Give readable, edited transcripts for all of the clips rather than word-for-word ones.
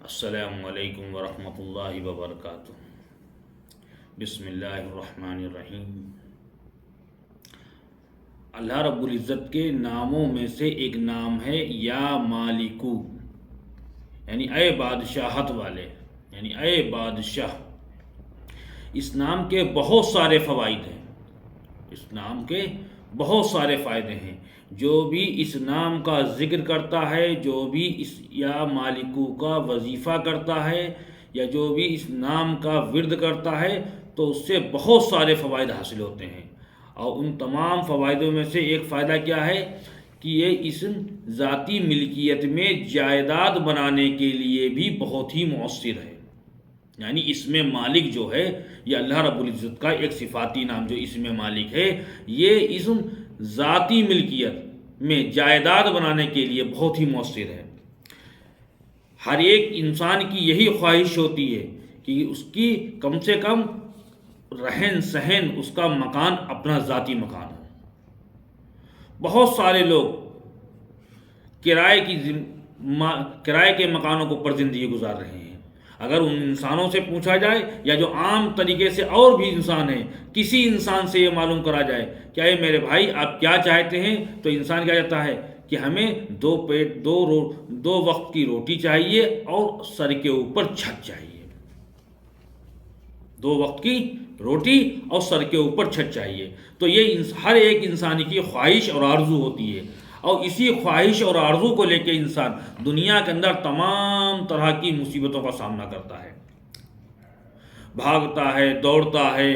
السلام علیکم ورحمۃ اللہ وبرکاتہ۔ بسم اللہ الرحمن الرحیم۔ اللہ رب العزت کے ناموں میں سے ایک نام ہے یا مالکو، یعنی اے بادشاہت والے، یعنی اے بادشاہ۔ اس نام کے بہت سارے فوائد ہیں، اس نام کے بہت سارے فائدے ہیں۔ جو بھی اس نام کا ذکر کرتا ہے، جو بھی اس یا مالکو کا وظیفہ کرتا ہے، یا جو بھی اس نام کا ورد کرتا ہے، تو اس سے بہت سارے فوائد حاصل ہوتے ہیں۔ اور ان تمام فوائدوں میں سے ایک فائدہ کیا ہے کہ یہ اسم ذاتی ملکیت میں جائیداد بنانے کے لیے بھی بہت ہی مؤثر ہے۔ یعنی اسم مالک جو ہے یہ اللہ رب العزت کا ایک صفاتی نام جو اسم مالک ہے، یہ اسم ذاتی ملکیت میں جائیداد بنانے کے لیے بہت ہی مؤثر ہے۔ ہر ایک انسان کی یہی خواہش ہوتی ہے کہ اس کی کم سے کم رہن سہن، اس کا مکان اپنا ذاتی مکان ہو۔ بہت سارے لوگ کرائے کے مکانوں کے اوپر زندگی گزار رہے ہیں۔ اگر ان انسانوں سے پوچھا جائے، یا جو عام طریقے سے اور بھی انسان ہیں، کسی انسان سے یہ معلوم کرا جائے کہ اے میرے بھائی آپ کیا چاہتے ہیں، تو انسان کیا کہتا ہے کہ ہمیں دو وقت کی روٹی چاہیے اور سر کے اوپر چھت چاہیے۔ 2 وقت کی روٹی اور سر کے اوپر چھت چاہیے۔ تو یہ ہر ایک انسان کی خواہش اور آرزو ہوتی ہے، اور اسی خواہش اور آرزو کو لے کے انسان دنیا کے اندر تمام طرح کی مصیبتوں کا سامنا کرتا ہے، بھاگتا ہے، دوڑتا ہے،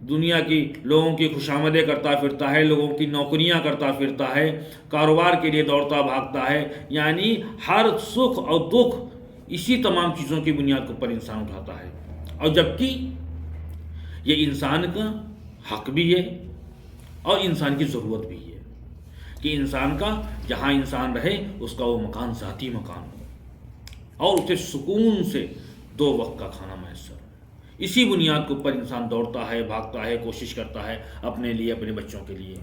دنیا کی لوگوں کی خوشامدیں کرتا پھرتا ہے، لوگوں کی نوکریاں کرتا پھرتا ہے، کاروبار کے لیے دوڑتا بھاگتا ہے۔ یعنی ہر سکھ اور دکھ اسی تمام چیزوں کی بنیاد کے اوپر انسان اٹھاتا ہے، اور جبکہ یہ انسان کا حق بھی ہے اور انسان کی ضرورت بھی ہے کہ انسان کا جہاں انسان رہے اس کا وہ مکان ذاتی مکان ہو، اور اسے سکون سے 2 وقت کا کھانا میسر ہو۔ اسی بنیاد کے اوپر انسان دوڑتا ہے، بھاگتا ہے، کوشش کرتا ہے اپنے لیے، اپنے بچوں کے لیے۔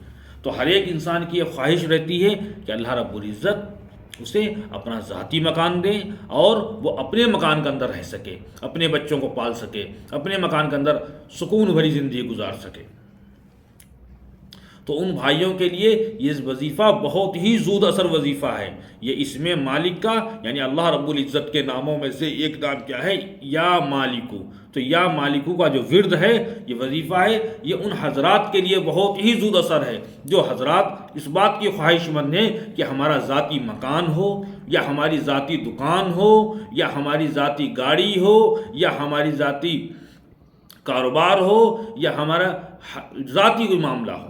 تو ہر ایک انسان کی یہ خواہش رہتی ہے کہ اللہ رب العزت اسے اپنا ذاتی مکان دے، اور وہ اپنے مکان کے اندر رہ سکے، اپنے بچوں کو پال سکے، اپنے مکان کے اندر سکون بھری زندگی گزار سکے۔ تو ان بھائیوں کے لیے یہ وظیفہ بہت ہی زود اثر وظیفہ ہے۔ یہ اسم مالک کا، یعنی اللہ رب العزت کے ناموں میں سے ایک نام کیا ہے؟ یا مالکو۔ تو یا مالکو کا جو ورد ہے، یہ وظیفہ ہے، یہ ان حضرات کے لیے بہت ہی زود اثر ہے جو حضرات اس بات کی خواہش مند ہیں کہ ہمارا ذاتی مکان ہو، یا ہماری ذاتی دکان ہو، یا ہماری ذاتی گاڑی ہو، یا ہماری ذاتی کاروبار ہو، یا ہمارا ذاتی کوئی معاملہ ہو۔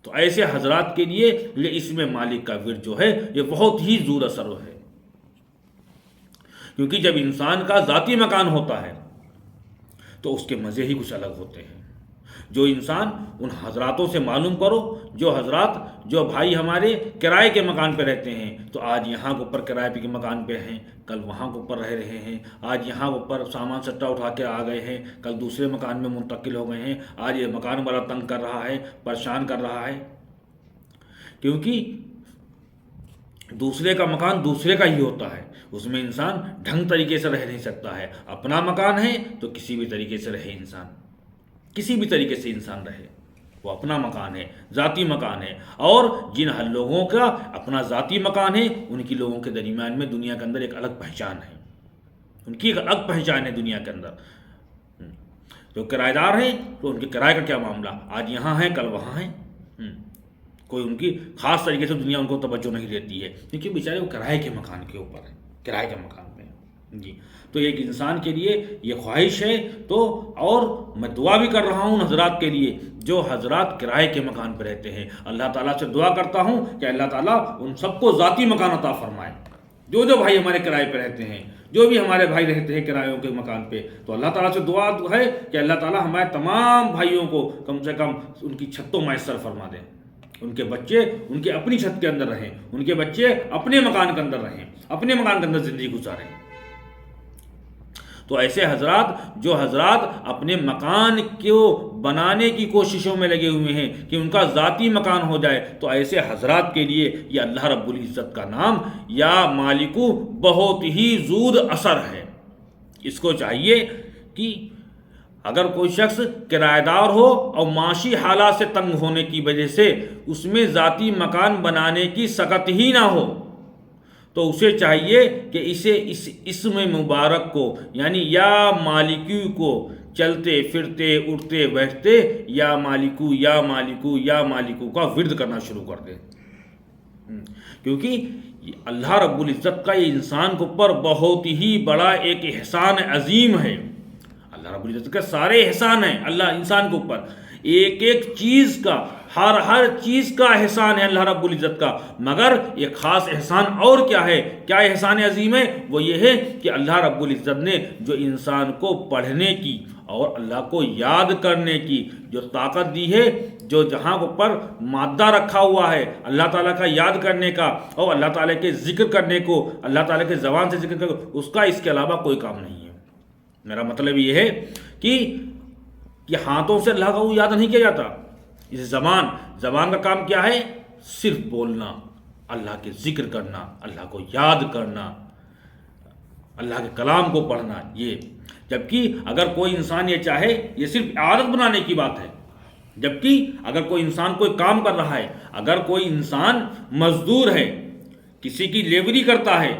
تو ایسے حضرات کے لیے یہ اسم مالک کا ورد جو ہے یہ بہت ہی زور اثر ہے، کیونکہ جب انسان کا ذاتی مکان ہوتا ہے تو اس کے مزے ہی کچھ الگ ہوتے ہیں۔ جو انسان ان حضراتوں سے معلوم کرو، جو بھائی ہمارے کرائے کے مکان پہ رہتے ہیں، تو آج یہاں کے اوپر کرائے کے مکان پہ ہیں، کل وہاں کے اوپر رہ رہے ہیں، آج یہاں کے اوپر سامان سٹا اٹھا کے آ گئے ہیں، کل دوسرے مکان میں منتقل ہو گئے ہیں، آج یہ مکان بڑا تنگ کر رہا ہے، پریشان کر رہا ہے، کیونکہ دوسرے کا مکان دوسرے کا ہی ہوتا ہے، اس میں انسان ڈھنگ طریقے سے رہ نہیں سکتا ہے۔ اپنا مکان ہے تو کسی بھی طریقے سے رہے انسان، کسی بھی طریقے سے انسان رہے، وہ اپنا مکان ہے، ذاتی مکان ہے۔ اور جن لوگوں کا اپنا ذاتی مکان ہے، ان کی لوگوں کے درمیان میں دنیا کے اندر ایک الگ پہچان ہے، ان کی ایک الگ پہچان ہے دنیا کے اندر۔ جو کرایہ دار ہیں تو ان کے کرائے کا کیا معاملہ، آج یہاں ہیں کل وہاں ہیں، کوئی ان کی خاص طریقے سے دنیا ان کو توجہ نہیں دیتی ہے، کیونکہ بیچارے وہ کرائے کے مکان کے اوپر ہیں، کرائے کے مکان پہ جی۔ تو ایک انسان کے لیے یہ خواہش ہے، تو اور میں دعا بھی کر رہا ہوں حضرات کے لیے جو حضرات کرائے کے مکان پہ رہتے ہیں، اللہ تعالیٰ سے دعا کرتا ہوں کہ اللہ تعالیٰ ان سب کو ذاتی مکان عطا فرمائے۔ جو بھائی ہمارے کرائے پہ رہتے ہیں، جو بھی ہمارے بھائی رہتے ہیں کرایوں کے مکان پہ، تو اللہ تعالیٰ سے دعا ہے کہ اللہ تعالیٰ ہمارے تمام بھائیوں کو کم سے کم ان کی چھت تو میسر فرما دیں، ان کے بچے ان کے اپنی چھت کے اندر رہیں، ان کے بچے اپنے مکان کے اندر رہیں، اپنے مکان کے اندر زندگی گزاریں۔ تو ایسے حضرات جو حضرات اپنے مکان کو بنانے کی کوششوں میں لگے ہوئے ہیں کہ ان کا ذاتی مکان ہو جائے، تو ایسے حضرات کے لیے یہ اللہ رب العزت کا نام یا مالکو بہت ہی زود اثر ہے۔ اس کو چاہیے کہ اگر کوئی شخص کرایہ دار ہو اور معاشی حالات سے تنگ ہونے کی وجہ سے اس میں ذاتی مکان بنانے کی سکت ہی نہ ہو، تو اسے چاہیے کہ اسے اس اسم مبارک کو یعنی یا مالکی کو چلتے پھرتے اٹھتے بیٹھتے یا مالکو یا مالکو یا مالکو کا ورد کرنا شروع کر دے، کیونکہ اللہ رب العزت کا یہ انسان کے اوپر بہت ہی بڑا ایک احسان عظیم ہے۔ اللہ رب العزت کا سارے احسان ہیں اللہ انسان کے اوپر، ایک ایک چیز کا ہر چیز کا احسان ہے اللہ رب العزت کا، مگر ایک خاص احسان اور کیا ہے، کیا احسان عظیم ہے؟ وہ یہ ہے کہ اللہ رب العزت نے جو انسان کو پڑھنے کی اور اللہ کو یاد کرنے کی جو طاقت دی ہے، جو جہاں پر مادہ رکھا ہوا ہے اللہ تعالیٰ کا یاد کرنے کا اور اللہ تعالیٰ کے ذکر کرنے کو، اللہ تعالیٰ کے زبان سے ذکر کرنے کو، اس کا اس کے علاوہ کوئی کام نہیں ہے۔ میرا مطلب یہ ہے کہ یہ ہاتھوں سے اللہ کو یاد نہیں کیا جاتا، اس زبان کا کام کیا ہے؟ صرف بولنا، اللہ کے ذکر کرنا، اللہ کو یاد کرنا، اللہ کے کلام کو پڑھنا، یہ۔ جبکہ اگر کوئی انسان یہ چاہے، یہ صرف عادت بنانے کی بات ہے، جبکہ اگر کوئی انسان کوئی کام کر رہا ہے، اگر کوئی انسان مزدور ہے، کسی کی لیبری کرتا ہے،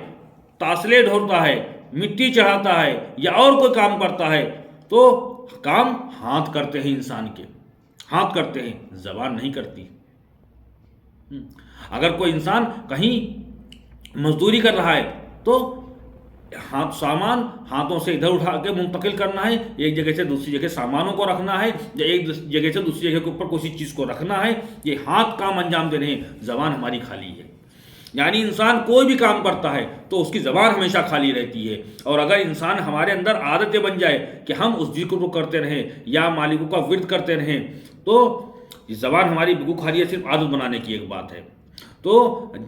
تاسلے ڈھوتا ہے، مٹی چڑھاتا ہے یا اور کوئی کام کرتا ہے، تو کام ہاتھ کرتے ہیں، انسان کے ہاتھ کرتے ہیں، زبان نہیں کرتی۔ اگر کوئی انسان کہیں مزدوری کر رہا ہے تو سامان ہاتھوں سے ادھر اٹھا کے منتقل کرنا ہے، ایک جگہ سے دوسری جگہ سامانوں کو رکھنا ہے یا ایک جگہ سے دوسری جگہ کے اوپر کسی چیز کو رکھنا ہے، یہ ہاتھ کام انجام دے رہے ہیں، زبان ہماری خالی ہے۔ یعنی انسان کوئی بھی کام کرتا ہے تو اس کی زبان ہمیشہ خالی رہتی ہے، اور اگر انسان ہمارے اندر عادت بن جائے کہ ہم اس ذکر کو کرتے رہیں یا مالکوں کا ورد کرتے رہیں، تو یہ زبان ہماری بالکل خالی ہے، صرف عادت بنانے کی ایک بات ہے۔ تو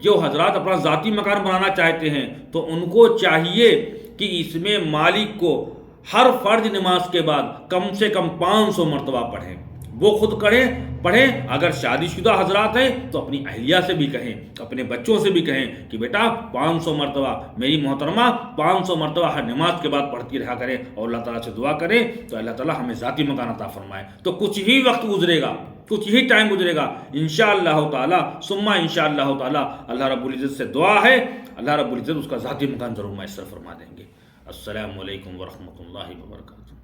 جو حضرات اپنا ذاتی مکان بنانا چاہتے ہیں تو ان کو چاہیے کہ اس میں مالک کو ہر فرض نماز کے بعد کم سے کم 500 مرتبہ پڑھیں، وہ خود پڑھیں، اگر شادی شدہ حضرات ہیں تو اپنی اہلیہ سے بھی کہیں، اپنے بچوں سے بھی کہیں کہ بیٹا 500 مرتبہ میری محترمہ 500 مرتبہ ہر نماز کے بعد پڑھتی رہا کریں اور اللہ تعالیٰ سے دعا کریں، تو اللہ تعالیٰ ہمیں ذاتی مکان عطا فرمائے۔ تو کچھ ہی وقت گزرے گا، کچھ ہی ٹائم گزرے گا، انشاءاللہ تعالیٰ ثم انشاءاللہ تعالیٰ اللہ رب العزت سے دعا ہے، اللہ رب العزت اس کا ذاتی مکان ضرور میسر فرما دیں گے۔ السلام علیکم ورحمۃ اللہ وبرکاتہ۔